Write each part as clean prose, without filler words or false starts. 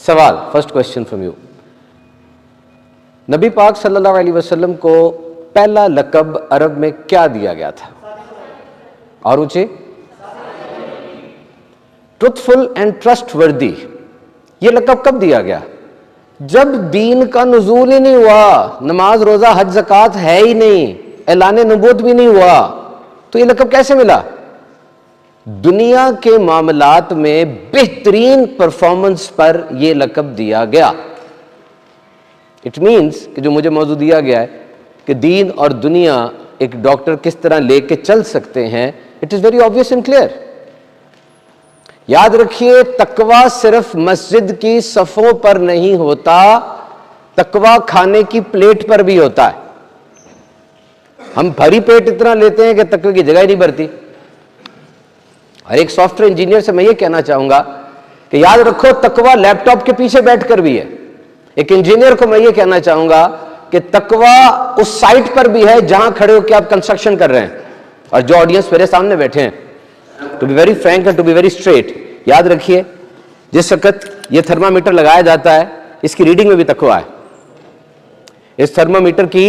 سوال، first question from you. نبی پاک صلی اللہ علیہ وسلم کو پہلا لقب عرب میں کیا دیا گیا تھا؟ اور اونچے؟ ٹروتھفل اینڈ ٹرسٹ وردی. یہ لقب کب دیا گیا؟ جب دین کا نزول ہی نہیں ہوا، نماز روزہ حج زکوٰۃ ہے ہی نہیں، اعلان نبوت بھی نہیں ہوا، تو یہ لقب کیسے ملا؟ دنیا کے معاملات میں بہترین پرفارمنس پر یہ لقب دیا گیا. اٹ مینس کہ جو مجھے موضوع دیا گیا ہے کہ دین اور دنیا ایک ڈاکٹر کس طرح لے کے چل سکتے ہیں، it is very obvious and clear. یاد رکھیے، تقویٰ صرف مسجد کی صفوں پر نہیں ہوتا، تقویٰ کھانے کی پلیٹ پر بھی ہوتا ہے. ہم بھری پیٹ اتنا لیتے ہیں کہ تقوی کی جگہ ہی نہیں بھرتی. اور ایک سافٹ ویئر انجینئر سے میں یہ کہنا چاہوں گا کہ یاد رکھو، تقویٰ لیپ ٹاپ کے پیچھے بیٹھ کر بھی ہے. ایک انجینئر کو میں یہ کہنا چاہوں گا کہ تقویٰ اس سائٹ پر بھی ہے جہاں کھڑے ہو کے آپ کنسٹرکشن کر رہے ہیں. اور جو آڈینس میرے سامنے بیٹھے ہیں، to be very frank and to be very straight, یاد رکھیے جس وقت یہ تھرمامیٹر لگایا جاتا ہے اس کی ریڈنگ میں بھی تقویٰ ہے. اس تھرمامیٹر کی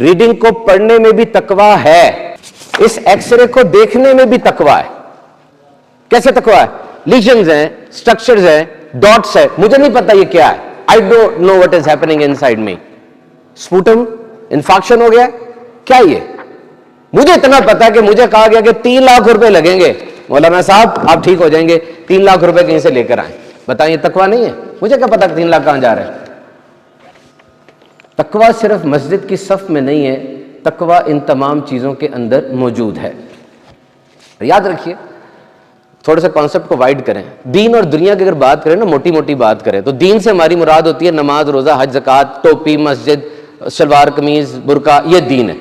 ریڈنگ کو پڑھنے میں بھی تقویٰ ہے. اس ایکس رے کو دیکھنے میں بھی تقویٰ ہے. کیسے تقویٰ ہے؟ لیجنز ہیں، سٹرکچرز ہیں، ڈاٹس ہے، مجھے نہیں پتا یہ کیا ہے. I don't know what is happening inside me. سپوٹم انفارکشن ہو گیا، کیا یہ؟ مجھے اتنا پتا کہ مجھے کہا گیا کہ 3 لاکھ روپے لگیں گے، مولانا صاحب آپ ٹھیک ہو جائیں گے، 3 لاکھ روپے کہیں سے لے کر آئیں. بتائیں یہ تقویٰ نہیں ہے؟ مجھے کیا پتا کہ 3 لاکھ کہاں جا رہے ہیں. تقویٰ صرف مسجد کی صف میں نہیں ہے، تقویٰ ان تمام چیزوں کے اندر موجود ہے. یاد رکھیے، تھوڑے سے کانسیپٹ کو وائڈ کریں. دین اور دنیا کی اگر بات کریں نا، موٹی موٹی بات کریں، تو دین سے ہماری مراد ہوتی ہے نماز روزہ حج زکوٰۃ، ٹوپی، مسجد، شلوار قمیض برقع، یہ دین ہے.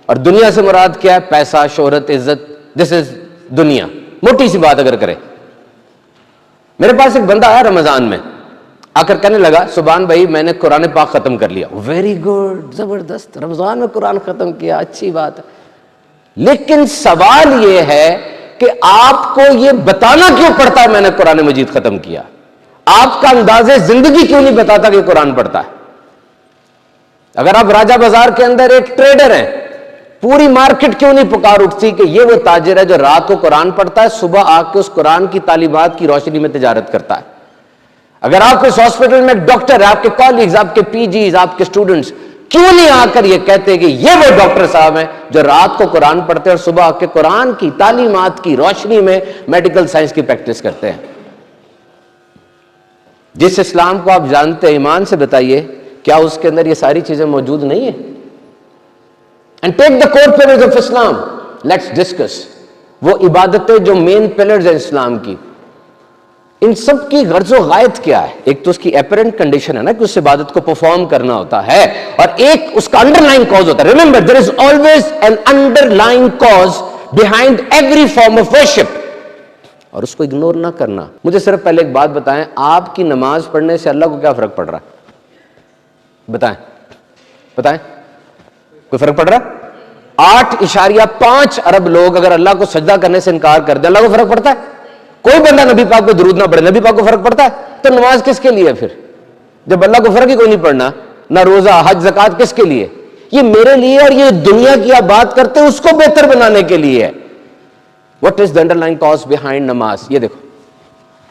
اور دنیا سے مراد کیا ہے؟ پیسہ، شہرت، عزت. دس از دنیا. موٹی سی بات اگر کریں، میرے پاس ایک بندہ آیا رمضان میں، آ کر کہنے لگا سبحان بھائی میں نے قرآن پاک ختم کر لیا. ویری گڈ، زبردست، رمضان میں قرآن ختم کیا، اچھی بات ہے. لیکن سوال یہ ہے کہ آپ کو یہ بتانا کیوں پڑتا ہے میں نے قرآن مجید ختم کیا؟ آپ کا انداز زندگی کیوں نہیں بتاتا کہ قرآن پڑھتا ہے؟ اگر آپ راجہ بازار کے اندر ایک ٹریڈر ہیں، پوری مارکیٹ کیوں نہیں پکار اٹھتی کہ یہ وہ تاجر ہے جو رات کو قرآن پڑھتا ہے، صبح آ کے اس قرآن کی تعلیمات کی روشنی میں تجارت کرتا ہے؟ اگر آپ کو اس ہاسپٹل میں ایک ڈاکٹر ہے، آپ کے کالیگز، آپ کے پی جیز، آپ کے اسٹوڈنٹس کیوں نہیں آ کر یہ کہتے کہ یہ وہ ڈاکٹر صاحب ہیں جو رات کو قرآن پڑھتے ہیں اور صبح آ کے قرآن کی تعلیمات کی روشنی میں میڈیکل سائنس کی پریکٹس کرتے ہیں؟ جس اسلام کو آپ جانتے ہیں، ایمان سے بتائیے، کیا اس کے اندر یہ ساری چیزیں موجود نہیں ہیں؟ And take the core pillars of Islam, let's discuss. وہ عبادتیں جو مین پلرز ہیں اسلام کی، ان سب کی غرض و غایت کیا ہے؟ ایک تو اس کی اپیرنٹ کنڈیشن ہے نا کہ اس عبادت کو پرفارم کرنا ہوتا ہے، اور ایک اس کا انڈر لائن کاز ہوتا ہے. Remember there is always an under line cause behind every form of worship, اور اس کو اگنور نہ کرنا. مجھے صرف پہلے ایک بات بتائیں، آپ کی نماز پڑھنے سے اللہ کو کیا فرق پڑ رہا ہے؟ بتائیں کوئی فرق پڑ رہا ہے؟ 8.5 ارب لوگ اگر اللہ کو سجدہ کرنے سے انکار کر دیں، اللہ کو فرق پڑتا ہے؟ کوئی بندہ نبی پاک کو درود نہ پڑھے، نبی پاک کو فرق پڑتا ہے؟ تو نماز کس کے لیے پھر؟ جب اللہ کو فرق ہی کوئی نہیں پڑنا، نہ روزہ حج زکوٰۃ، کس کے لیے؟ یہ میرے لیے، اور یہ دنیا کی آپ بات کرتے ہیں اس کو بہتر بنانے کے لیے ہے. What is the under line cause behind نماز؟ یہ دیکھو،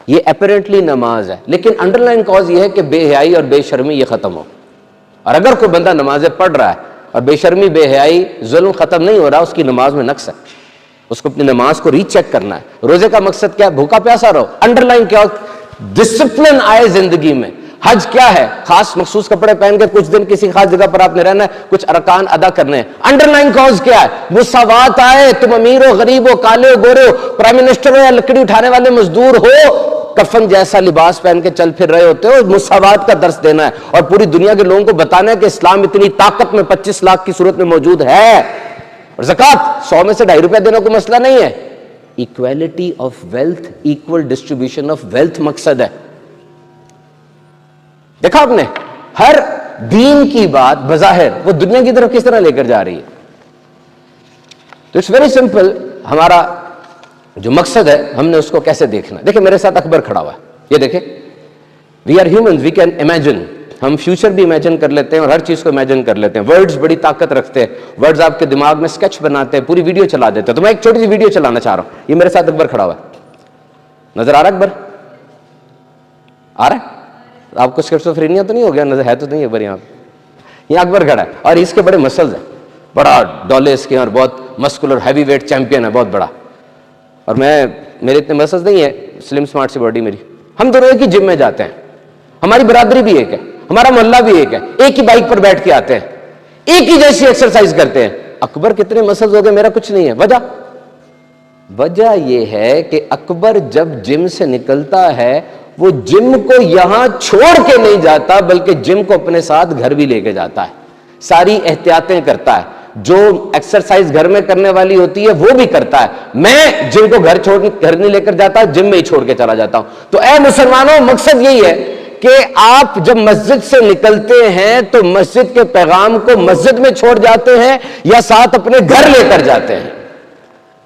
یہ اپیرنٹلی نماز ہے، لیکن انڈر لائن کاز یہ ہے کہ بے حیائی اور بے شرمی یہ ختم ہو. اور اگر کوئی بندہ نمازیں پڑھ رہا ہے اور بے شرمی، بے حیائی، ظلم ختم نہیں ہو رہا، اس کی نماز میں نقص ہے. اس کو اپنی نماز کو ری چیک کرنا ہے. روزے کا مقصد کیا ہے؟ بھوکا پیاسا رہو. انڈر لائن کیا؟ ڈسپلن آئے زندگی میں. حج کیا ہے؟ خاص مخصوص کپڑے پہن کے کچھ دن کسی خاص جگہ پر آپ نے رہنا ہے، کچھ ارکان ادا کرنے ہیں. انڈر لائن کاز کیا ہے؟ مساوات آئے. تم امیر ہو، غریب ہو، کالے ہو، گورے ہو، پرائم منسٹر ہو یا لکڑی اٹھانے والے مزدور ہو، کفن جیسا لباس پہن کے چل پھر رہے ہوتے ہو. مساوات کا درس دینا ہے اور پوری دنیا کے لوگوں کو بتانا ہے کہ اسلام اتنی طاقت میں 25 لاکھ کی صورت میں موجود ہے. اور زکوٰۃ 100 میں سے 2.5 روپے دینا کوئی مسئلہ نہیں ہے. Equality of wealth, equal distribution of wealth مقصد ہے. دیکھا آپ نے، ہر دین کی بات بظاہر وہ دنیا کی طرف کس طرح لے کر جا رہی ہے. تو اٹس ویری سمپل. ہمارا جو مقصد ہے ہم نے اس کو کیسے دیکھنا. دیکھیں میرے ساتھ اکبر کھڑا ہوا ہے، یہ دیکھیں we are humans, we can imagine, ہم فیوچر بھی امیجن کر لیتے ہیں اور ہر چیز کو امیجن کر لیتے ہیں. ورڈز بڑی طاقت رکھتے ہیں، ورڈز آپ کے دماغ میں اسکیچ بناتے ہیں، پوری ویڈیو چلا دیتے ہیں. تو میں ایک چھوٹی سی ویڈیو چلانا چاہ رہا ہوں. یہ میرے ساتھ اکبر کھڑا ہوا ہے، نظر آ رہا ہے اکبر؟ آ رہا ہے؟ آپ کو اسکیزوفرینیا تو نہیں ہو گیا؟ نظر ہے تو نہیں اکبر یہاں پہ؟ یہاں اکبر کھڑا ہے اور اس کے بڑے مسلز ہیں، بڑا ڈولے اس کے اور بہت مسکولر ہیوی ویٹ چیمپئن ہے، بہت بڑا. اور میرے اتنے مسلز نہیں ہے، سلم سمارٹ سی باڈی میری. ہم دونوں ایک ہی جم میں جاتے ہیں، ہماری برادری بھی ایک ہے، ہمارا محلہ بھی ایک ہے، ایک ہی بائک پر بیٹھ کے آتے ہیں، ایک ہی جیسی ایکسرسائز کرتے ہیں. اکبر کتنے مسلز ہو گئے، میرا کچھ نہیں ہے. وجہ یہ ہے کہ اکبر جب جم سے نکلتا ہے وہ جم کو یہاں چھوڑ کے نہیں جاتا بلکہ جم کو اپنے ساتھ گھر بھی لے کے جاتا ہے، ساری احتیاطیں کرتا ہے. جو ایکسرسائز گھر میں کرنے والی ہوتی ہے وہ بھی کرتا ہے. میں جم کو گھر نہیں لے کر جاتا، جم میں ہی چھوڑ کے چلا جاتا ہوں. تو اے مسلمانوں، مقصد یہی ہے کہ آپ جب مسجد سے نکلتے ہیں تو مسجد کے پیغام کو مسجد میں چھوڑ جاتے ہیں یا ساتھ اپنے گھر لے کر جاتے ہیں؟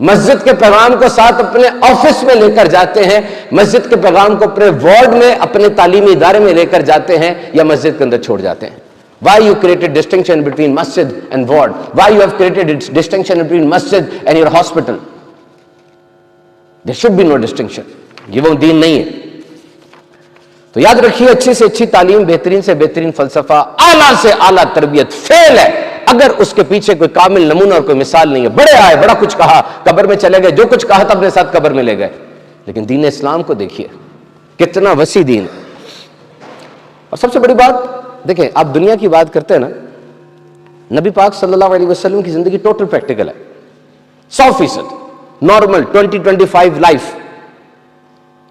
مسجد کے پیغام کو ساتھ اپنے آفس میں لے کر جاتے ہیں، مسجد کے پیغام کو اپنے وارڈ میں، اپنے تعلیمی ادارے میں لے کر جاتے ہیں، یا مسجد کے اندر چھوڑ جاتے ہیں؟ Why you created distinction between masjid and ward? Why you have created distinction between masjid and your hospital? There should be no distinction. یہ وہ دین نہیں ہے. تو یاد رکھیے، اچھی سے اچھی تعلیم، بہترین سے بہترین فلسفہ، اعلیٰ سے اعلیٰ تربیت فیل ہے اگر اس کے پیچھے کوئی کامل نمونہ اور کوئی مثال نہیں ہے. بڑے آئے، بڑا کچھ کہا، قبر میں چلے گئے، جو کچھ کہا تھا اپنے ساتھ قبر میں لے گئے. لیکن دین اسلام کو دیکھیے کتنا وسیع دین ہے. اور سب سے بڑی بات دیکھیں، آپ دنیا کی بات کرتے ہیں نا، نبی پاک صلی اللہ علیہ وسلم کی زندگی ٹوٹل پریکٹیکل ہے، 100% نارمل 2025 لائف،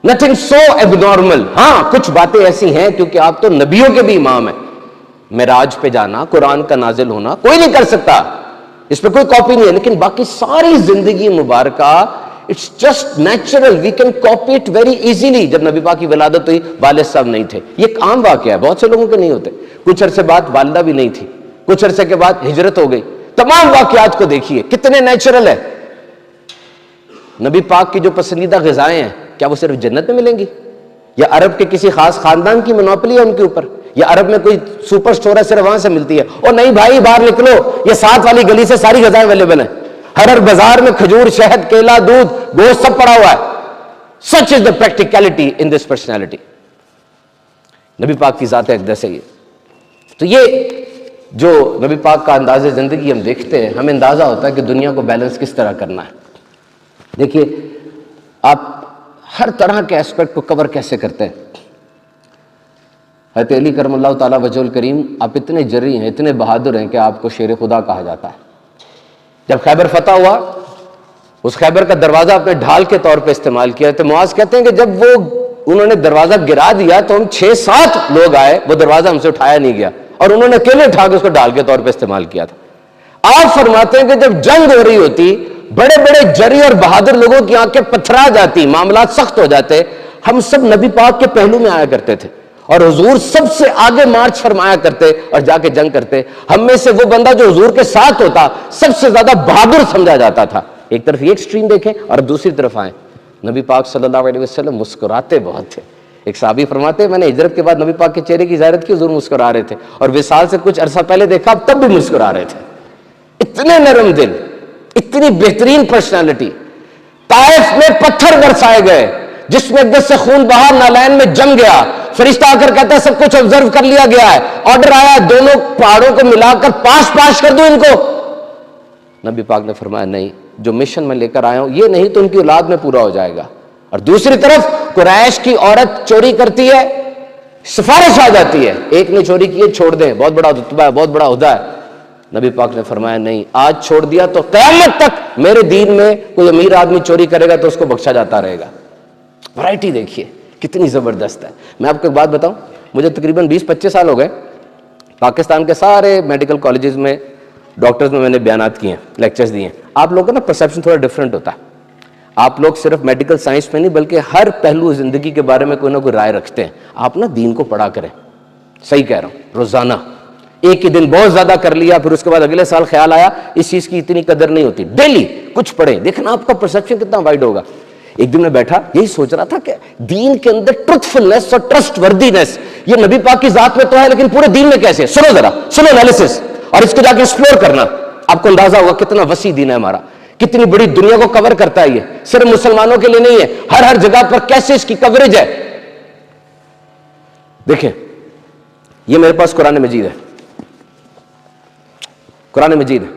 نتھنگ سو ایب نارمل. ہاں کچھ باتیں ایسی ہیں کیونکہ آپ تو نبیوں کے بھی امام ہیں. معراج پہ جانا، قرآن کا نازل ہونا کوئی نہیں کر سکتا، اس پہ کوئی کاپی نہیں ہے. لیکن باقی ساری زندگی مبارکہ it's just natural, we can copy it very easily. جب نبی پاک کی ولادت ہوئی والد صاحب نہیں تھے، یہ ایک عام واقعہ ہے، بہت سے لوگوں کے نہیں ہوتے. کچھ عرصے بعد والدہ بھی نہیں تھی، کچھ عرصے کے بعد ہجرت ہو گئی. تمام واقعات کو دیکھیے کتنے نیچرل ہے. نبی پاک کی جو پسندیدہ غذائیں ہیں، کیا وہ صرف جنت میں ملیں گی؟ یا عرب کے کسی خاص خاندان کی منوپلی ہے ان کے اوپر؟ یا عرب میں کوئی سپر سٹور ہے صرف وہاں سے ملتی ہے؟ اور نہیں بھائی، باہر نکلو، یہ ساتھ والی گلی سے ساری غذائیں اویلیبل ہیں. ہر بازار میں کھجور، شہد، کیلا، دودھ، گوشت سب پڑا ہوا ہے. سچ از دا پریکٹیکلٹی ان دس پرسنالٹی. نبی پاک کی ذات اقدس ہے یہ. تو یہ جو نبی پاک کا انداز زندگی ہم دیکھتے ہیں، ہمیں اندازہ ہوتا ہے کہ دنیا کو بیلنس کس طرح کرنا ہے. دیکھیے، آپ ہر طرح کے ایسپیکٹ کو کور کیسے کرتے ہیں. حضرت علی کرم اللہ تعالیٰ وجہ الکریم، آپ اتنے جری ہیں، اتنے بہادر ہیں کہ آپ کو شیر خدا کہا جاتا ہے. جب خیبر فتح ہوا، اس خیبر کا دروازہ اپنے ڈھال کے طور پہ استعمال کیا. تو معاذ کہتے ہیں کہ جب انہوں نے دروازہ گرا دیا تو ہم 6-7 لوگ آئے، وہ دروازہ ہم سے اٹھایا نہیں گیا اور انہوں نے اکیلے اٹھا کے اس کو ڈھال کے طور پہ استعمال کیا تھا. آپ فرماتے ہیں کہ جب جنگ ہو رہی ہوتی، بڑے بڑے جری اور بہادر لوگوں کی آنکھیں پتھرا جاتی، معاملات سخت ہو جاتے، ہم سب نبی پاک کے پہلو میں آیا کرتے تھے اور حضور سب سے آگے مارچ فرمایا کرتے اور جا کے جنگ کرتے. ہم میں سے وہ بندہ جو حضور کے ساتھ ہوتا سب سے زیادہ بہادر سمجھا جاتا تھا. ایک طرف یہ ایکسٹریم دیکھیں اور دوسری طرف آئیں. نبی پاک صلی اللہ علیہ وسلم مسکراتے بہت تھے. ایک صحابی فرماتے ہیں، میں نے ہجرت کے بعد نبی پاک کے چہرے کی زیارت کی، حضور مسکرا رہے تھے، اور وصال سے کچھ عرصہ پہلے دیکھا تب بھی مسکرا رہے تھے. اتنے نرم دل، اتنی بہترین پرسنالٹی. طائف میں پتھر برسائے گئے، جس میں اقدس سے خون بہا، نالین میں جم گیا. فرشتہ آ کر کہتا ہے سب کچھ آبزرو کر لیا گیا ہے، آرڈر آیا دونوں پہاڑوں کو ملا کر پاش کر دوں ان کو. نبی پاک نے فرمایا نہیں، جو مشن میں لے کر آیا ہوں یہ نہیں تو ان کی اولاد میں پورا ہو جائے گا. اور دوسری طرف قریش کی عورت چوری کرتی ہے، سفارش آ جاتی ہے، ایک نے چوری کی ہے چھوڑ دیں، بہت بڑا رتبہ ہے، بہت بڑا عہدہ ہے. نبی پاک نے فرمایا نہیں، آج چھوڑ دیا تو قیامت تک میرے دین میں کوئی امیر آدمی چوری کرے گا تو اس کو بخشا جاتا رہے گا. ورائٹی دیکھیے کتنی زبردست ہے. میں آپ کو ایک بات بتاؤں، مجھے تقریباً 20-25 سال ہو گئے پاکستان کے سارے میڈیکل کالجز میں، ڈاکٹرز میں نے بیانات کیے ہیں، لیکچرز دیے ہیں. آپ لوگوں کا نا پرسیپشن تھوڑا ڈفرینٹ ہوتا ہے. آپ لوگ صرف میڈیکل سائنس میں نہیں بلکہ ہر پہلو زندگی کے بارے میں کوئی نہ کوئی رائے رکھتے ہیں. آپ نا دین کو پڑھا کریں. صحیح کہہ رہا ہوں، روزانہ ایک ہی دن بہت زیادہ کر لیا، پھر اس کے بعد اگلے سال خیال آیا اس چیز کی اتنی قدر نہیں ہوتی. ڈیلی کچھ پڑھیں، دیکھنا آپ کا پرسیپشن کتنا وائڈ ہوگا. ایک دن میں بیٹھا یہی سوچ رہا تھا کہ دین کے اندر ٹروتفلنس اور ٹرسٹ وردینس یہ نبی پاک کی ذات میں تو ہے لیکن پورے دین میں کیسے؟ سنو ذرا، سنو انالیسس اور اس کو جا کے ایکسپلور کرنا، آپ کو اندازہ ہوگا کتنا وسیع دین ہے ہمارا، کتنی بڑی دنیا کو کور کرتا ہے. یہ صرف مسلمانوں کے لیے نہیں ہے، ہر جگہ پر کیسے اس کی کوریج ہے. دیکھیں یہ میرے پاس قرآن مجید ہے، قرآن مجید ہے،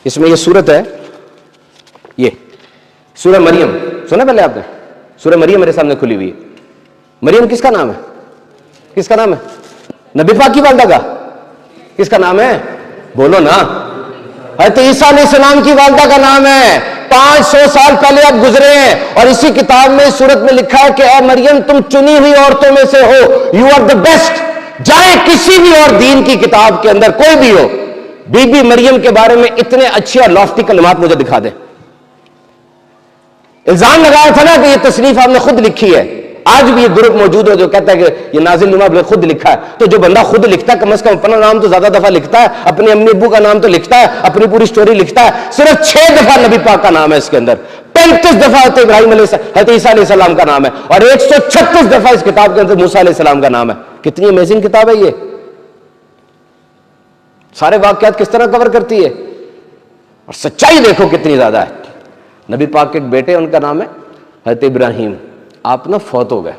اس میں یہ سورت ہے، یہ سورہ مریم سنا پہلے آپ نے؟ سورہ مریم میرے سامنے کھلی ہوئی ہے. مریم کس کا نام ہے؟ کس کا نام ہے؟ نبی پاک کی والدہ کا. کس کا نام ہے؟ بولو نا. حضرت عیسیٰ علیہ السلام کی والدہ کا نام ہے. 500 سال پہلے اب گزرے ہیں اور اسی کتاب میں سورت میں لکھا ہے کہ اے مریم تم چنی ہوئی عورتوں میں سے ہو، یو آر دا بیسٹ. جائے کسی بھی اور دین کی کتاب کے اندر کوئی بھی ہو، بی بی مریم کے بارے میں اتنے اچھے اور لافٹی کلمات مجھے دکھا دے. الزام لگایا تھا نا کہ یہ تصنیف آپ نے خود لکھی ہے. آج بھی یہ گروپ موجود ہے جو کہتا ہے کہ یہ نازل نما نے خود لکھا ہے. تو جو بندہ خود لکھتا ہے کم از کم اپنا نام تو زیادہ دفعہ لکھتا ہے، اپنے امی ابو کا نام تو لکھتا ہے، اپنی پوری سٹوری لکھتا ہے. صرف 6 دفعہ نبی پاک کا نام ہے اس کے اندر، 35 دفعہ حضرت ابراہیم علیہ السلام، حضرت عیسیٰ علیہ السلام کا نام ہے، اور 136 دفعہ اس کتاب کے اندر موسیٰ علیہ السلام کا نام ہے. کتنی امیزنگ کتاب ہے یہ. سارے واقعات کس طرح کور کرتی ہے اور سچائی دیکھو کتنی زیادہ ہے. نبی پاک کے ایک بیٹے ان کا نام ہے حضرت ابراہیم. آپ نا فوت ہو گئے،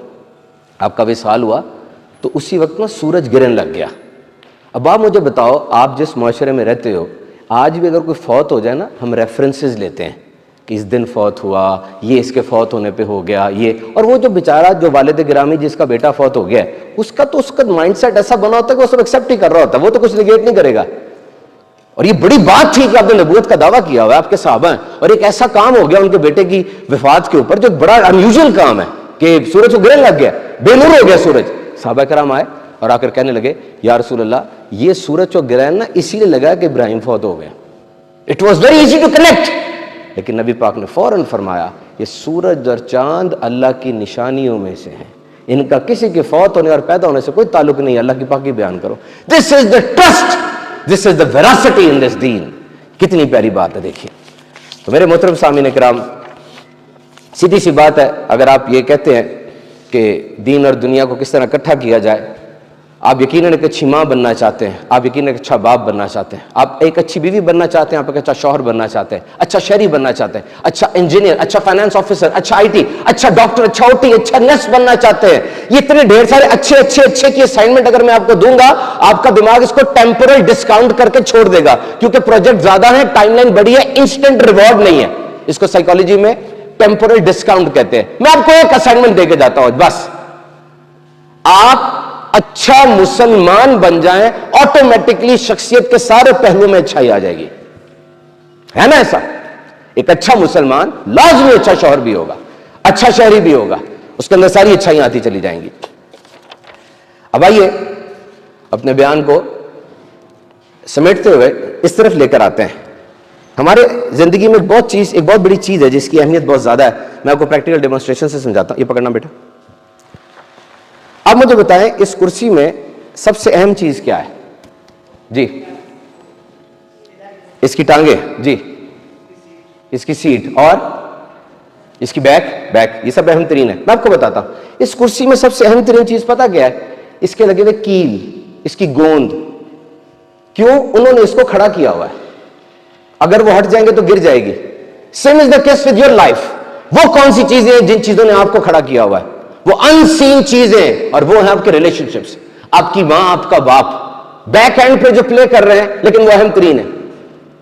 آپ کا وصال ہوا تو اسی وقت نا سورج گرنے لگ گیا. اب آپ مجھے بتاؤ، آپ جس معاشرے میں رہتے ہو آج بھی اگر کوئی فوت ہو جائے نا ہم ریفرنسز لیتے ہیں کہ اس دن فوت ہوا، یہ اس کے فوت ہونے پہ ہو گیا یہ. اور وہ جو بیچارہ جو والد گرامی جس کا بیٹا فوت ہو گیا ہے اس کا مائنڈ سیٹ ایسا بنا ہوتا ہے کہ وہ سب ایکسیپٹ ہی کر رہا ہوتا ہے، وہ تو کچھ نگیٹ نہیں کرے گا. اور یہ بڑی بات تھی کہ آپ نے نبوت کا دعویٰ کیا ہوا ہے، آپ کے صحابہ ہیں، اور ایک ایسا کام ہو گیا ان کے بیٹے کی وفات کے اوپر جو بڑا انیوژل کام ہے کہ سورج کو گرنے لگ گیا، بے نور ہو گیا سورج. صحابہ کرام آئے اور آ کر کہنے لگے یا رسول اللہ یہ سورج جو گرا ہے نا اسی لیے لگا کہ ابراہیم فوت ہو گیا. It was very easy to connect. لیکن نبی پاک نے فوراً فرمایا یہ سورج اور چاند اللہ کی نشانیوں میں سے ہیں، ان کا کسی کے فوت ہونے اور پیدا ہونے سے کوئی تعلق نہیں ہے. اللہ کی پاکی بیان کرو. دس از دا ٹرسٹ، دس از دا ویراسٹی ان دس دین. کتنی پیاری بات ہے دیکھیے. تو میرے محترم سامعین کرام، سیدھی سی بات ہے، اگر آپ یہ کہتے ہیں کہ دین اور دنیا کو کس طرح اکٹھا کیا جائے، آپ یقیناً ایک اچھی ماں بننا چاہتے ہیں، آپ یقیناً ایک اچھا باپ بننا چاہتے ہیں، آپ ایک اچھی بیوی بننا چاہتے ہیں، آپ ایک اچھا شوہر بننا چاہتے ہیں، اچھا شہری بننا چاہتے ہیں، اچھا انجینئر، اچھا فائنانس آفیسر، اچھا آئی ٹی، اچھا ڈاکٹر، اچھا او ٹی، اچھا نرس بننا چاہتے ہیں. یہ اتنے ڈھیر سارے اچھے کی اسائنمنٹ اگر میں آپ کو دوں گا آپ کا دماغ اس کو ٹیمپورل ڈسکاؤنٹ کر کے چھوڑ دے گا، کیونکہ پروجیکٹ زیادہ ہے، ٹائم لائن بڑی ہے، انسٹنٹ ریوارڈ نہیں ہے. اس کو سائیکالوجی میں ٹیمپورل ڈسکاؤنٹ کہتے ہیں. میں آپ کو ایک اسائنمنٹ دے کے جاتا ہوں، بس آپ اچھا مسلمان بن جائیں آٹومیٹکلی شخصیت کے سارے پہلو میں اچھائی آ جائے گی. ہے نا ایسا؟ ایک اچھا مسلمان لازمی اچھا شوہر بھی ہوگا، اچھا شہری بھی ہوگا، اس کے اندر ساری اچھائیاں آتی چلی جائیں گی. اب آئیے اپنے بیان کو سمیٹتے ہوئے اس طرف لے کر آتے ہیں. ہمارے زندگی میں ایک بہت بڑی چیز ہے جس کی اہمیت بہت زیادہ ہے. میں آپ کو پریکٹیکل ڈیمونسٹریشن سے سمجھاتا ہوں. یہ پکڑنا بیٹا. آپ مجھے بتائیں اس کرسی میں سب سے اہم چیز کیا ہے؟ جی اس کی ٹانگیں، جی اس کی سیٹ اور اس کی بیک، یہ سب اہم ترین ہے. میں آپ کو بتاتا ہوں اس کرسی میں سب سے اہم ترین چیز پتا کیا ہے؟ اس کے لگے ہوئے کیل، اس کی گوند. کیوں انہوں نے اس کو کھڑا کیا ہوا ہے؟ اگر وہ ہٹ جائیں گے تو گر جائے گی. Same is the case with your life. وہ کون سی چیزیں ہیں جن چیزوں نے آپ کو کھڑا کیا ہوا ہے؟ وہ ان سین چیزیں، اور وہ ہیں آپ کے ریلیشن شپس. آپ کی ماں، آپ کا باپ بیک اینڈ پہ جو پلے کر رہے ہیں لیکن وہ اہم ترین ہے.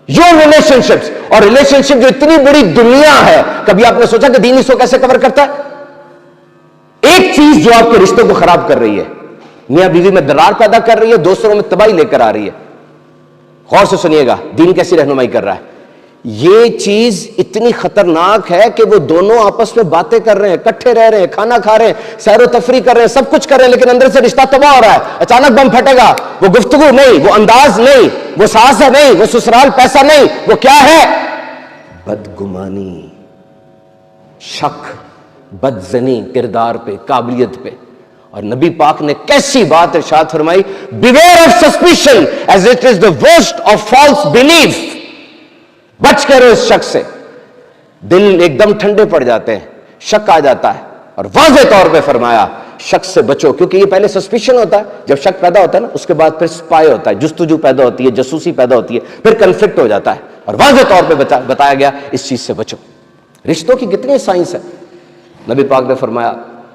Your relation ships. اور ریلیشن شپ جو اتنی بڑی دنیا ہے، کبھی آپ نے سوچا کہ دین اس کو کیسے کور کرتا ہے؟ ایک چیز جو آپ کے رشتوں کو خراب کر رہی ہے، میاں بیوی میں درار پیدا کر رہی ہے، دوسروں میں تباہی لے کر آ رہی ہے. غور سے سنیے گا دین کیسی رہنمائی کر رہا ہے. یہ چیز اتنی خطرناک ہے کہ وہ دونوں آپس میں باتیں کر رہے ہیں، اکٹھے رہ رہے ہیں، کھانا کھا رہے ہیں، سیر و تفریح کر رہے ہیں، سب کچھ کر رہے ہیں، لیکن اندر سے رشتہ تباہ ہو رہا ہے. اچانک بم پھٹے گا. وہ گفتگو نہیں، وہ انداز نہیں، وہ ساس ہے نہیں، وہ سسرال پیسہ نہیں، وہ کیا ہے؟ بدگمانی، شک، بدزنی کردار پہ، قابلیت پہ. اور نبی پاک نے کیسی بات ارشاد فرمائی، beware of suspicion as it is the worst of false belief. بچ کے رہو اس شخص سے. دل ایک دم ٹھنڈے پڑ جاتے ہیں شک آ جاتا ہے اور واضح طور پہ فرمایا شک سے بچو, کیونکہ یہ پہلے سسپیشن ہوتا ہے, جب شک پیدا ہوتا ہے نا اس کے بعد پھر سپائی ہوتا ہے, جستجو پیدا ہوتی ہے, جاسوسی پیدا ہوتی ہے, پھر کنفلکٹ ہو جاتا ہے, اور واضح طور پہ بتایا گیا اس چیز سے بچو. رشتوں کی کتنی سائنس ہے. نبی پاک نے فرمایا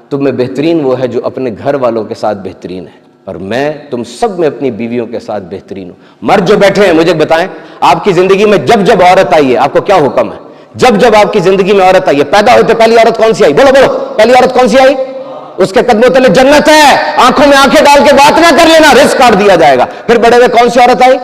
تم میں بہترین وہ ہے جو اپنے گھر والوں کے ساتھ بہترین ہے, اور میں تم سب میں اپنی بیویوں کے ساتھ بہترین ہوں. مرد جو بیٹھے ہیں مجھے بتائیں, آپ کی زندگی میں جب جب عورت آئی ہے آپ کو کیا حکم ہے؟ جب جب آپ کی زندگی میں عورت آئی ہے, پیدا ہوئی تو پہلی عورت کون سی آئی؟ بولو بولو, پہلی عورت کون سی آئی؟ اس کے قدموں تلے جنت ہے, آنکھوں میں آنکھیں ڈال کے بات نہ کر لینا, رزق کاٹ دیا جائے گا. پھر بڑے ہوئے کون سی عورت آئی؟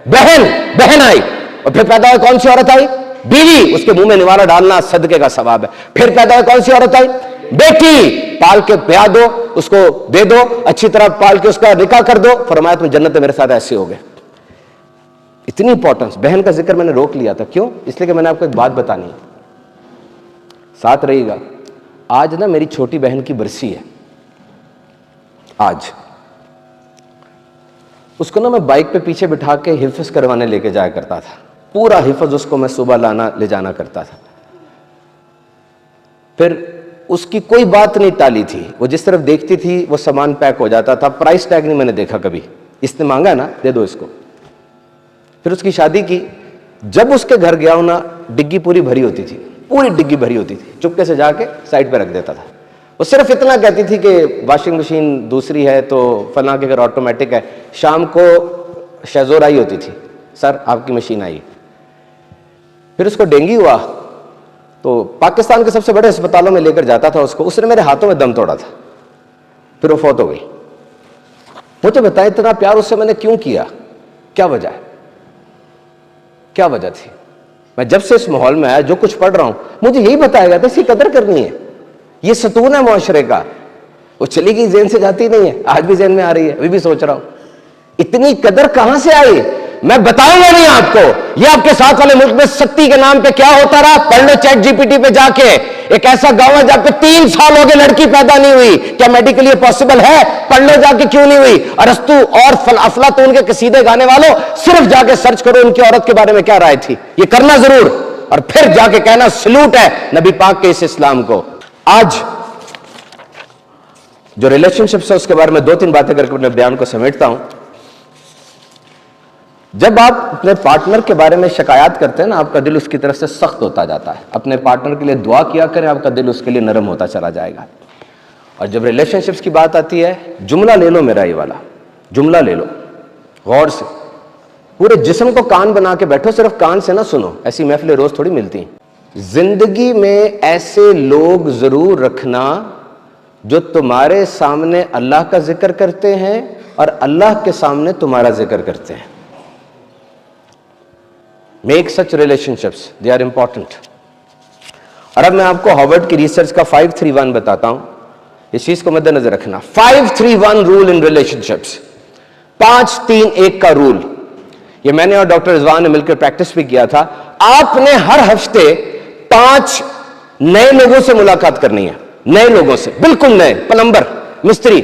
بہن آئی. اور پھر پیدا ہوئی کون سی عورت آئی؟ بیوی, اس کے منہ میں نوارا ڈالنا صدقے کا ثواب ہے. پھر پیدا ہوئی کون سی عورت آئی؟ بیٹی, پال کے پیا دو, اس کو دے دو, اچھی طرح پال کے اس کا نکاح کر دو. فرمایا تم جنت میں میرے ساتھ ایسے ہو گئے. اتنی امپورٹنس. بہن کا ذکر میں نے روک لیا تھا, کیوں؟ اس لیے کہ میں نے آپ کو ایک بات بتانی ہے, ساتھ رہیے گا. آج نا میری چھوٹی بہن کی برسی ہے. آج اس کو نا میں بائک پہ پیچھے بٹھا کے حفظ کروانے لے کے جایا کرتا تھا. پورا حفظ اس کو میں صبح لانا لے جانا کرتا تھا. پھر اس کی کوئی بات نہیں ٹالی تھی, وہ جس طرف دیکھتی تھی وہ سامان پیک ہو جاتا تھا. پرائس ٹیگ نہیں میں نے دیکھا کبھی, اس نے مانگا نا دے دو اس کو. پھر اس کی شادی کی. جب اس کے گھر گیا ہوں نا, ڈگی پوری بھری ہوتی تھی, پوری ڈگی بھری ہوتی تھی. چپکے سے جا کے سائڈ پہ رکھ دیتا تھا. وہ صرف اتنا کہتی تھی کہ واشنگ مشین دوسری ہے تو فلاں کے گھر آٹومیٹک ہے. شام کو شیزور آئی ہوتی تھی, سر آپ کی مشین آئی. پھر اس کو ڈینگی ہوا تو پاکستان کے سب سے بڑے اسپتالوں میں لے کر جاتا تھا اس کو. اس نے میرے ہاتھوں میں دم توڑا تھا. پھر وہ فوت ہو گئی. مجھے بتائیں اتنا پیار اس سے میں نے کیوں کیا؟ کیا وجہ ہے؟ کیا وجہ تھی؟ میں جب سے اس ماحول میں آیا, جو کچھ پڑھ رہا ہوں, مجھے یہی بتایا گیا تھا اس کی قدر کرنی ہے. یہ ستون ہے معاشرے کا. وہ چلی گئی, ذہن سے جاتی نہیں ہے. آج بھی ذہن میں آ رہی ہے, ابھی بھی سوچ رہا ہوں اتنی قدر کہاں سے آئی. میں بتاؤں گا نہیں آپ کو. یہ آپ کے ساتھ والے ملک میں ستی کے نام پہ کیا ہوتا رہا, پڑھ لو چیٹ جی پی ٹی پہ جا کے. ایک ایسا گاؤں ہے جہاں پہ 3 سال ہو گئے لڑکی پیدا نہیں ہوئی. کیا میڈیکلی پاسبل ہے؟ پڑھ لو جا کے کیوں نہیں ہوئی. ارسطو اور افلاطون کے قصیدے گانے والوں, صرف جا کے سرچ کرو ان کی عورت کے بارے میں کیا رائے تھی. یہ کرنا ضرور, اور پھر جا کے کہنا سلوٹ ہے نبی پاک کے اس اسلام کو. آج جو ریلیشن شپس ہے اس کے بارے میں 2-3 باتیں کر کے اپنے بیان کو سمیٹتا ہوں. جب آپ اپنے پارٹنر کے بارے میں شکایات کرتے ہیں نا, آپ کا دل اس کی طرف سے سخت ہوتا جاتا ہے. اپنے پارٹنر کے لیے دعا کیا کریں, آپ کا دل اس کے لیے نرم ہوتا چلا جائے گا. اور جب ریلیشن شپس کی بات آتی ہے, جملہ لے لو میرا, یہ والا جملہ لے لو غور سے. پورے جسم کو کان بنا کے بیٹھو, صرف کان سے نہ سنو, ایسی محفلیں روز تھوڑی ملتی ہیں. زندگی میں ایسے لوگ ضرور رکھنا جو تمہارے سامنے اللہ کا ذکر کرتے ہیں اور اللہ کے سامنے تمہارا ذکر کرتے ہیں. Make such relationships, they are important. اور اب میں آپ کو ہارورڈ کی ریسرچ کا 531 بتاتا ہوں, اس چیز کو مد نظر رکھنا. 531 رول ان ریلیشن شپس, 5-3-1 کا رول. یہ میں نے اور ڈاکٹر رضوان نے مل کر پریکٹس بھی کیا تھا. آپ نے ہر ہفتے 5 نئے لوگوں سے ملاقات کرنی ہے, نئے لوگوں سے, بالکل نئے, پلمبر, مستری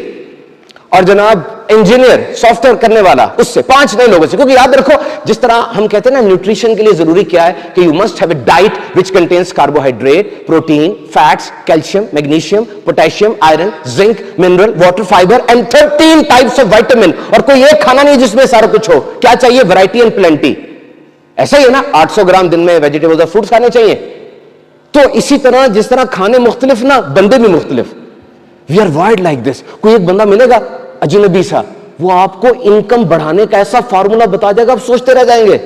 اور جناب انجینئر, سافٹ ویئر کرنے والا, اس سے 5 نئے لوگوں سے. کیونکہ یاد رکھو, جس طرح ہم کہتے ہیں نا نیوٹریشن کے لیے ضروری کیا ہے کہ you must have a diet which contains carbohydrate, protein, fats, calcium, magnesium, potassium, iron, zinc, mineral, water, fibre and 13 types of vitamin. اور کوئی ایک کھانا نہیں جس میں سارا کچھ ہو. کیا چاہیے؟ Variety and plenty. ایسا ہی ہے نا, 800 گرام دن میں ویجیٹیبلز اور فروٹس کھانے چاہیے. تو اسی طرح جس طرح کھانے مختلف نا, بندے بھی مختلف. We are wired like this. کوئی ایک بندہ ملے گا اجنبی سا, وہ آپ کو انکم بڑھانے کا ایسا فارمولا بتا دے گا, آپ سوچتے رہ جائیں گے.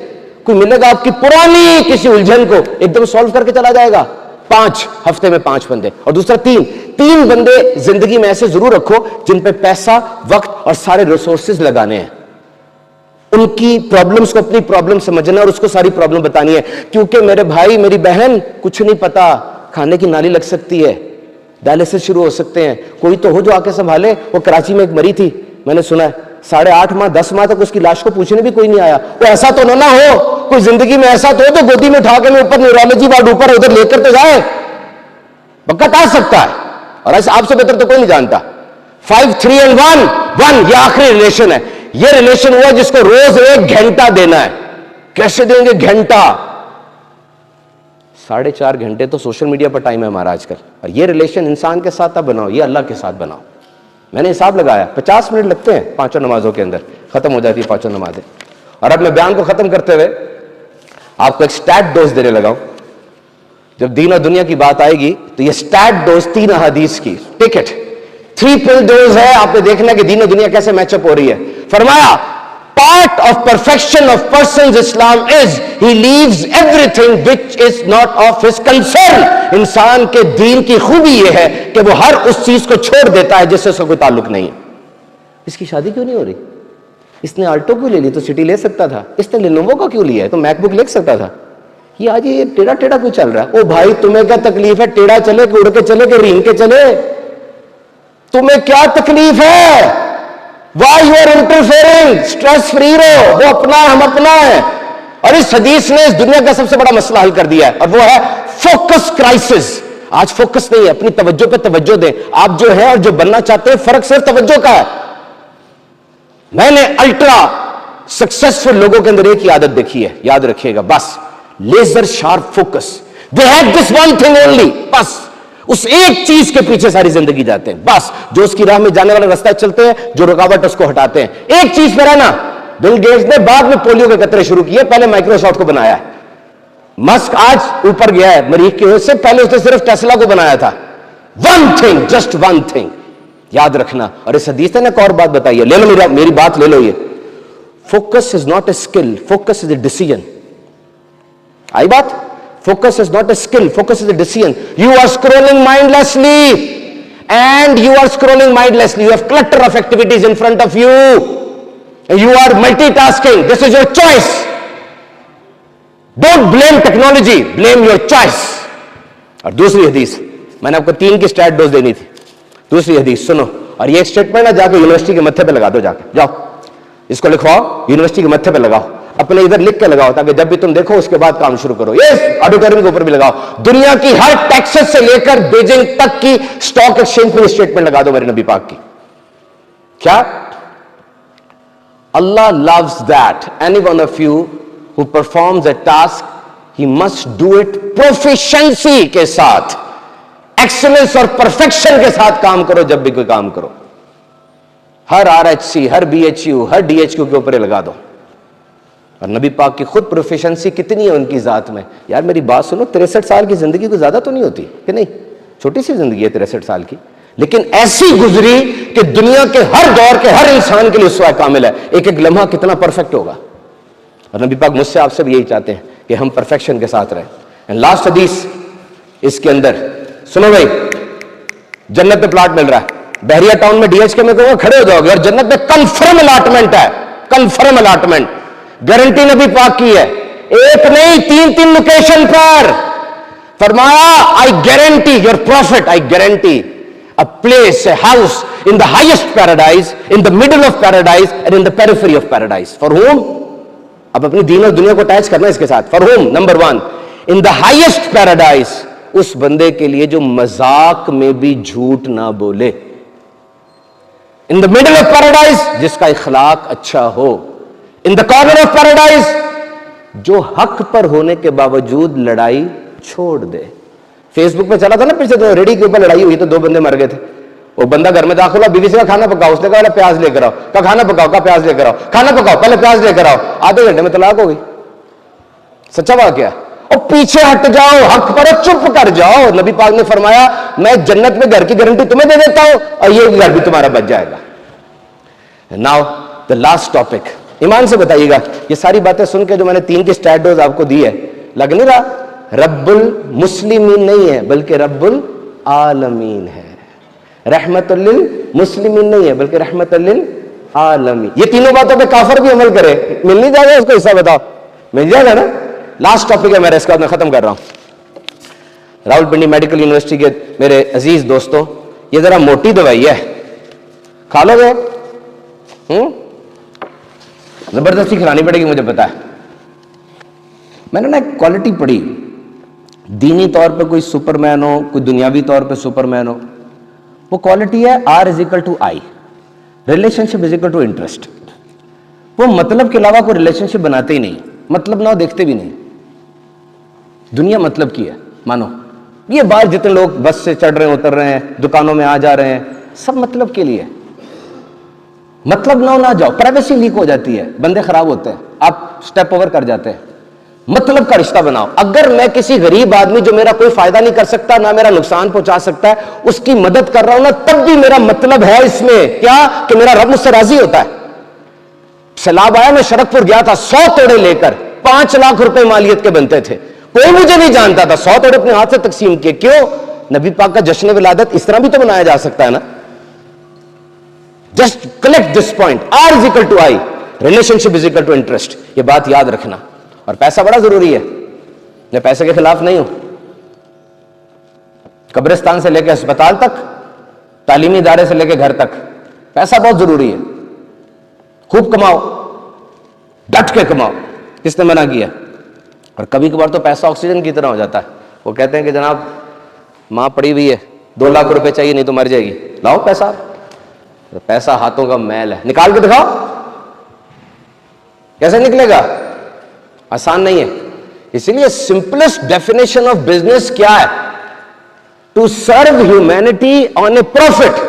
کوئی ملے گا آپ کی پرانی کسی الجھن کو ایک دم سالو کر کے چلا جائے گا. 5 ہفتے میں 5 بندے. اور دوسرا 3 بندے زندگی میں ایسے ضرور رکھو جن پہ پیسہ, وقت اور سارے ریسورسز لگانے ہیں. ان کی پرابلمز کو اپنی پرابلم سمجھنا اور اس کو ساری پرابلم بتانی ہے. کیونکہ میرے بھائی میری بہن, کچھ نہیں پتا, کھانے کی نالی لگ سکتی ہے, ڈائلسس شروع ہو سکتے ہیں. کوئی تو ہو جو آ کے سنبھالے. وہ کراچی میں ایک مری تھی, میں نے سنا ہے 8.5 ماہ 10 ماہ تک اس کی لاش کو پوچھنے بھی کوئی نہیں آیا. وہ ایسا تو نہ ہو, کوئی زندگی میں ایسا تو ہو تو گودی میں اٹھا کے میں اوپر نیورولوجی وارڈ اوپر ادھر لے کر تو جائے. وقت آ سکتا ہے, اور ایسا آپ سے بہتر تو کوئی نہیں جانتا. 5-3-1 یہ آخری ریلیشن ہے. یہ ریلیشن ہوا جس کو روز 1 گھنٹہ دینا ہے. کیسے دیں گے گھنٹہ؟ 4.5 گھنٹے تو سوشل میڈیا پر ٹائم ہے ہمارا آج کل. اور یہ ریلیشن انسان کے ساتھ اب بناؤ, یہ اللہ کے ساتھ بناؤ. میں نے حساب لگایا 50 منٹ لگتے ہیں 5 نمازوں کے اندر, ختم ہو جاتی ہے 5 نمازیں. اور اب میں بیان کو ختم کرتے ہوئے آپ کو ایک سٹیٹ ڈوز دینے لگا ہوں. جب دین اور دنیا کی بات آئے گی تو یہ سٹیٹ ڈوز 3 احادیث کی ٹکٹ 3 پل ڈوز ہے. آپ نے دیکھنا کہ دین اور دنیا کیسے میچ اپ ہو رہی ہے. فرمایا part of perfection of person's Islam is he leaves everything which is not of his concern. انسان کے دین کی خوبی یہ ہے کہ وہ ہر اس چیز کو چھوڑ دیتا ہے جس سے اس کا کوئی تعلق نہیں ہے. اس کی شادی کیوں نہیں ہو رہی؟ اس نے آلٹو کیوں لے لی تو سٹی لے سکتا تھا. اس نے لینووو کا کیوں لیا ہے تو میک بک لے سکتا تھا. یہ آج یہ ٹیڑھا ٹیڑھا کیوں چل رہا ہے؟ او بھائی تمہیں کیا تکلیف ہے ٹیڑھا چلے کہ اڑ کے چلے کہ رینگ کے چلے؟ تمہیں کیا تکلیف ہے؟ Why you are interfering? Stress free رہو, وہ اپنا ہے ہم اپنا ہے. اور اس حدیث نے اس دنیا کا سب سے بڑا مسئلہ حل کر دیا ہے اور وہ ہے فوکس کرائسس. آج فوکس نہیں ہے, اپنی توجہ پہ توجہ دیں. آپ جو ہے اور جو بننا چاہتے ہیں فرق صرف توجہ کا ہے. میں نے الٹرا سکسیسفل لوگوں کے اندر ایک ہی عادت دیکھی ہے, یاد رکھیے گا, بس laser sharp focus. They had this one thing only, بس اس ایک چیز کے پیچھے ساری زندگی جاتے ہیں. بس جو اس کی راہ میں جانے والا راستہ چلتے ہیں, جو رکاوٹ اس کو ہٹاتے ہیں. ایک چیز پہ رہنا. بل گیٹس نے بعد میں پولیو کے قطرے شروع کیے, پہلے مائکروسافٹ کو بنایا ہے. مسک آج اوپر گیا ہے مریخ کی وجہ سے, پہلے اس نے صرف ٹیسلا کو بنایا تھا. One thing, just one thing, یاد رکھنا. اور اس حدیث نے ایک اور بات بتائی ہے, لے لو میری بات لے لو. یہ focus is not a skill, focus is a decision. آئی بات؟ Focus is not a skill, focus is a decision. You are scrolling mindlessly and you are scrolling mindlessly. You have clutter of activities in front of you. And you are multitasking. This is your choice. Don't blame technology, blame your choice. اور دوسری حدیث, میں نے آپ کو 3 کی state dose دینی تھی. دوسری حدیث سنو, اور یہ اسٹیٹمنٹ جا کے یونیورسٹی کے متھے پہ لگا دو. جا کے جاؤ اس کو لکھواؤ, یونیورسٹی کے متھے پہ لگاؤ, اپنے ادھر لکھ کے لگاؤ تاکہ جب بھی تم دیکھو اس کے بعد کام شروع کرو. یس, آڈیٹوریم کے اوپر بھی لگاؤ. دنیا کی ہر ٹیکسس سے لے کر بیجنگ تک کی اسٹاک ایکسچینج میں اسٹیٹمنٹ لگا دو میرے نبی پاک کی. کیا؟ اللہ loves that any one of you who performs a task he must do it proficiency کے ساتھ, ایکسلنس اور پرفیکشن کے ساتھ کام کرو. جب بھی کوئی کام کرو, ہر RHC, ہر BHU, ہر DHQ کے اوپر لگا دو. اور نبی پاک کی خود پروفیشنسی کتنی ہے ان کی ذات میں. یار میری بات سنو, 63 سال کی زندگی کوئی زیادہ تو نہیں ہوتی کہ نہیں؟ چھوٹی سی زندگی ہے 63 سال کی, لیکن ایسی گزری کہ دنیا کے ہر دور کے ہر انسان کے لیے اسوہ کامل ہے. ایک ایک لمحہ کتنا پرفیکٹ ہوگا. اور نبی پاک مجھ سے آپ سے بھی یہی چاہتے ہیں کہ ہم پرفیکشن کے ساتھ رہیں. لاسٹ حدیث اس کے اندر سنو بھائی, جنت میں پلاٹ مل رہا ہے. بحریہ ٹاؤن میں DHK میں کہوں گا کھڑے ہو جاؤ گے, اور جنت میں کنفرم الاٹمنٹ ہے, کنفرم الاٹمنٹ, گارنٹی نبی پاک کی ہے. ایک نہیں 3 لوکیشن پر. فرمایا I guarantee your prophet, I guarantee a place, a house in the highest paradise, in the middle of paradise and in the periphery of paradise. For whom? اب اپنی دین اور دنیا کو اٹیچ کرنا اس کے ساتھ. For whom? Number 1, in the highest paradise, اس بندے کے لیے جو مذاق میں بھی جھوٹ نہ بولے. In the middle of paradise, جس کا اخلاق اچھا ہو. In the corner of paradise, جو حق پر ہونے کے باوجود لڑائی چھوڑ دے. فیس بک پہ چلا تھا نا پچھلے دن, ریڈی کے اوپر لڑائی ہوئی تو 2 بندے مر گئے تھے. وہ بندہ گھر میں داخل ہوا, بیوی سے کہا کھانا پکاؤ, اس نے کہا پیاز لے کر آؤ, کہا کھانا پکاؤ, کہا پیاز لے کر آؤ, کھانا پکاؤ, پہلے پیاز لے کر آؤ. آدھے گھنٹے میں طلاق ہو گئی. سچا واقعہ. اور پیچھے ہٹ جاؤ, حق پر چپ کر جاؤ. نبی پاک نے فرمایا میں جنت میں گھر کی گارنٹی تمہیں دے دیتا ہوں اور یہ گھر بھی تمہارا بچ جائے گا. Now the last topic, ایمان سے بتائیے گا, یہ ساری باتیں سن کے جو میں نے 3 کی سٹیٹ ڈوز آپ کو دی ہے, لگ نہیں رہا رب المسلمین نہیں ہے بلکہ رب العالمین ہے. رحمت للمسلمین نہیں ہے بلکہ رحمت للعالمین. یہ تینوں باتوں پہ کافر بھی عمل کرے, مل نہیں جائے گا اس کو حصہ؟ بتاؤ مل جائے گا نا. لاسٹ ٹاپک ہے میرا, اس کے بعد میں ختم کر رہا ہوں. راولپنڈی میڈیکل یونیورسٹی کے میرے عزیز دوستوں, یہ ذرا موٹی دوائی ہے, کھا لو گے؟ زبردستی کھلانی پڑے گی, مجھے پتا ہے. میں نے نا ایک کوالٹی پڑھی, دینی طور پہ کوئی سپر مین ہو, کوئی دنیاوی طور پہ سپر مین ہو, وہ کوالٹی ہے R=I, ریلیشن شپ = انٹرسٹ. وہ مطلب کے علاوہ کوئی ریلیشن شپ بناتے ہی نہیں, مطلب نہ ہو دیکھتے بھی نہیں. دنیا مطلب کی ہے. مانو یہ باہر جتنے لوگ بس سے چڑھ رہے ہیں اتر رہے ہیں دکانوں میں آ جا رہے ہیں سب مطلب کے لیے. مطلب نہ جاؤ, پرائیویسی لیک ہو جاتی ہے, بندے خراب ہوتے ہیں, آپ سٹیپ اوور کر جاتے ہیں. مطلب کا رشتہ بناؤ. اگر میں کسی غریب آدمی جو میرا کوئی فائدہ نہیں کر سکتا نہ میرا نقصان پہنچا سکتا ہے اس کی مدد کر رہا ہوں نا, تب بھی میرا مطلب ہے اس میں کیا کہ میرا رب مجھ سے راضی ہوتا ہے. سیلاب آیا, میں شرک پور گیا تھا, 100 توڑے لے کر 5 لاکھ روپے مالیت کے بنتے تھے, کوئی مجھے نہیں جانتا تھا, 100 توڑے اپنے ہاتھ سے تقسیم کیے. کیوں؟ نبی پاک کا جشن ولادت اس طرح بھی تو منایا جا سکتا ہے نا. Just collect this point, R is equal to I, relationship is equal to interest. یہ بات یاد رکھنا. اور پیسہ بڑا ضروری ہے, میں پیسے کے خلاف نہیں ہوں. قبرستان سے لے کے ہسپتال تک, تعلیمی ادارے سے لے کے گھر تک پیسہ بہت ضروری ہے. خوب کماؤ, ڈٹ کے کماؤ, کس نے منع کیا؟ اور کبھی کبھار تو پیسہ آکسیجن کی طرح ہو جاتا ہے. وہ کہتے ہیں کہ جناب ماں پڑی ہوئی ہے, 2 لاکھ روپے چاہیے نہیں تو مر جائے گی, لاؤ پیسہ. پیسہ ہاتھوں کا میل ہے, نکال کے دکھاؤ. کیسے نکلے گا؟ آسان نہیں ہے. اسی لیے سمپلسٹ ڈیفینیشن آف بزنس کیا ہے؟ To serve humanity on a profit.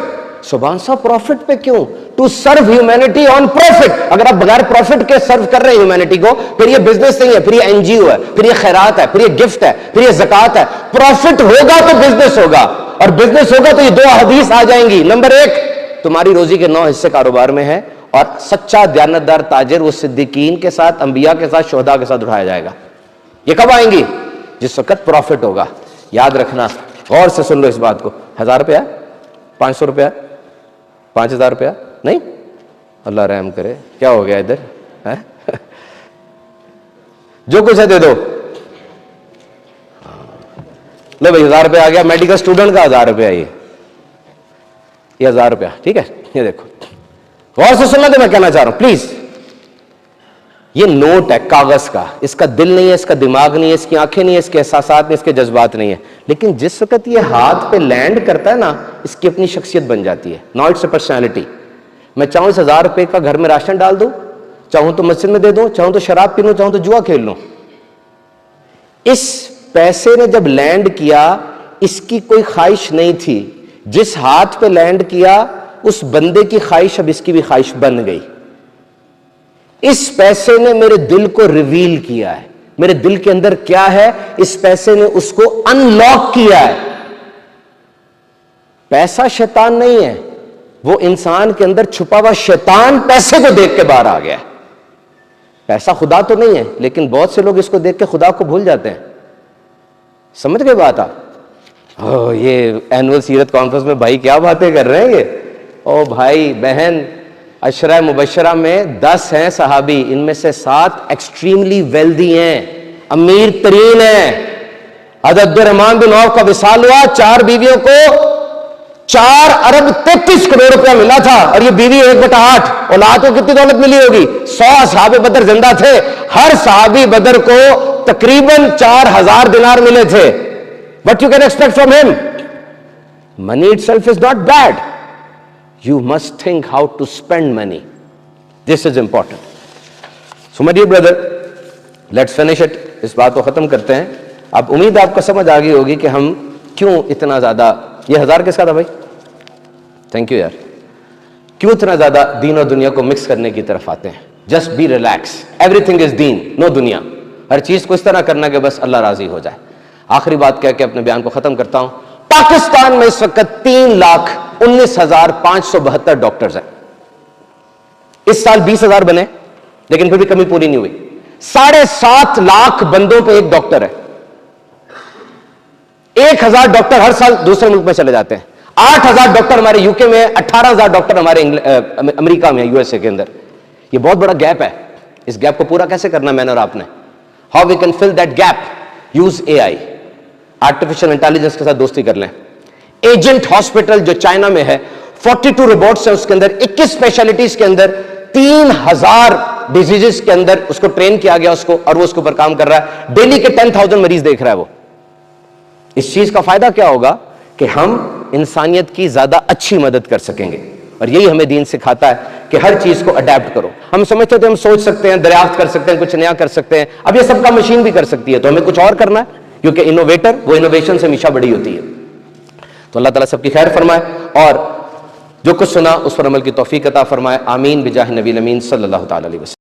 سبحان سا, پروفٹ پہ کیوں؟ To serve humanity on profit. اگر آپ بغیر پروفٹ کے سرو کر رہے ہیں ہیومینٹی کو, پھر یہ بزنس نہیں ہے, پھر یہ NGO ہے, پھر یہ خیرات ہے, پھر یہ گفٹ ہے, پھر یہ زکات ہے. پروفٹ ہوگا تو بزنس ہوگا, اور بزنس ہوگا تو یہ 2 حدیث آ جائیں گی. نمبر 1, تمہاری روزی کے 9 حصے کاروبار میں ہے, اور سچا دیانتدار تاجر وہ صدیقین کے ساتھ, انبیاء کے ساتھ, شہداء کے ساتھ اٹھایا جائے گا. یہ کب آئیں گی؟ جس وقت پروفٹ ہوگا. یاد رکھنا, غور سے سن لو اس بات کو. 1000 روپیہ, 500 روپیہ, 5000 روپیہ نہیں, اللہ رحم کرے, کیا ہو گیا ادھر؟ جو کچھ ہے دے دو. لو بھائی 1000 روپیہ آ گیا. میڈیکل اسٹوڈنٹ کا 1000 روپیہ, یہ 1000 روپیہ, ٹھیک ہے. یہ دیکھو, غور سے سننا تو میں کہنا چاہ رہا ہوں پلیز. یہ نوٹ ہے کاغذ کا, اس کا دل نہیں ہے, اس کا دماغ نہیں ہے, اس کی آنکھیں نہیں ہے, اس کے احساسات نہیں, اس کے جذبات نہیں ہے. لیکن جس وقت یہ ہاتھ پہ لینڈ کرتا ہے نا, اس کی اپنی شخصیت بن جاتی ہے. Now it's a personality. میں چاہوں اس 1000 روپے کا گھر میں راشن ڈال دوں, چاہوں تو مسجد میں دے دوں, چاہوں تو شراب پی لوں, چاہوں تو جوا کھیل لوں. اس پیسے نے جب لینڈ کیا, اس کی کوئی خواہش نہیں تھی. جس ہاتھ پہ لینڈ کیا اس بندے کی خواہش اب اس کی بھی خواہش بن گئی. اس پیسے نے میرے دل کو ریویل کیا ہے. میرے دل کے اندر کیا ہے, اس پیسے نے اس کو ان لاک کیا ہے. پیسہ شیطان نہیں ہے, وہ انسان کے اندر چھپا ہوا شیطان پیسے کو دیکھ کے باہر آ گیا ہے. پیسہ خدا تو نہیں ہے, لیکن بہت سے لوگ اس کو دیکھ کے خدا کو بھول جاتے ہیں. سمجھ گئے بات آپ؟ یہ اینول سیرت کانفرنس میں بھائی کیا باتیں کر رہے ہیں یہ. او بھائی بہن, عشرہ مبشرہ میں 10 ہیں صحابی, ان میں سے 7 ایکسٹریملی ویلدی ہیں, امیر ترین ہیں. حضرت عبدالرحمن بن عوف کا وصال ہوا, 4 بیویوں کو 4 ارب 33 کروڑ روپیہ ملا تھا, اور یہ بیوی 1/8. اولاد کو کتنی دولت ملی ہوگی؟ 100 اصحاب بدر زندہ تھے, ہر صحابی بدر کو تقریباً 4000 دینار ملے تھے. What you can expect from him? Money itself is not bad. You must think how to spend money. This is important. So my dear brother, let's finish it. اس بات کو ختم کرتے ہیں. اب امید آپ کو سمجھ آ گئی ہوگی کہ ہم کیوں اتنا زیادہ, یہ 1000 کس کا تھا بھائی؟ تھینک یو یار. کیوں اتنا زیادہ دین اور دنیا کو مکس کرنے کی طرف آتے ہیں؟ Just be relaxed. Everything is deen, no دنیا. ہر چیز کو اس طرح کرنا کہ بس اللہ راضی ہو جائے. آخری بات کہہ کے اپنے بیان کو ختم کرتا ہوں. پاکستان میں اس وقت 3,19,572 ڈاکٹرز ہیں. اس سال 20,000 بنے, لیکن پھر بھی کمی پوری نہیں ہوئی. 7.5 لاکھ بندوں پہ ایک ڈاکٹر ہے. 1,000 ڈاکٹر ہر سال دوسرے ملک میں چلے جاتے ہیں. 8,000 ڈاکٹر ہمارے UK میں, 18,000 ڈاکٹر ہمارے امریکہ میں, USA کے اندر. یہ بہت بڑا گیپ ہے. اس گیپ کو پورا کیسے کرنا میں نے اور آپ نے؟ How we can fill that gap? Use AI. Artificial intelligence کے ساتھ دوستی کر لیں. ایجنٹ ہاسپٹل جو چائنا میں ہے, 42 روبوٹس ہیں اس کے اندر, 21 اسپیشلٹیز کے اندر, 3,000 ڈیزیزز کے اندر اس کو ٹرین کیا گیا اس کو, اور وہ اس کے اوپر کام کر رہا ہے. ڈیلی کے 10,000 مریض دیکھ رہا ہے وہ. اس چیز کا فائدہ کیا ہوگا کہ ہم انسانیت کی زیادہ اچھی مدد کر سکیں گے. اور یہی ہمیں دین سکھاتا ہے کہ ہر چیز کو اڈیپٹ کرو. ہم سمجھتے تھے ہم سوچ سکتے ہیں, دریافت کر سکتے ہیں, کچھ نیا کر سکتے ہیں. اب یہ سب کا مشین بھی کر سکتی ہے, تو ہمیں کچھ اور کرنا ہے. کیونکہ انوویٹر وہ انوویشن سے ہمیشہ بڑی ہوتی ہے. تو اللہ تعالیٰ سب کی خیر فرمائے اور جو کچھ سنا اس پر عمل کی توفیق عطا فرمائے. آمین بجاہ نبی الامین صلی اللہ تعالی علیہ وسلم.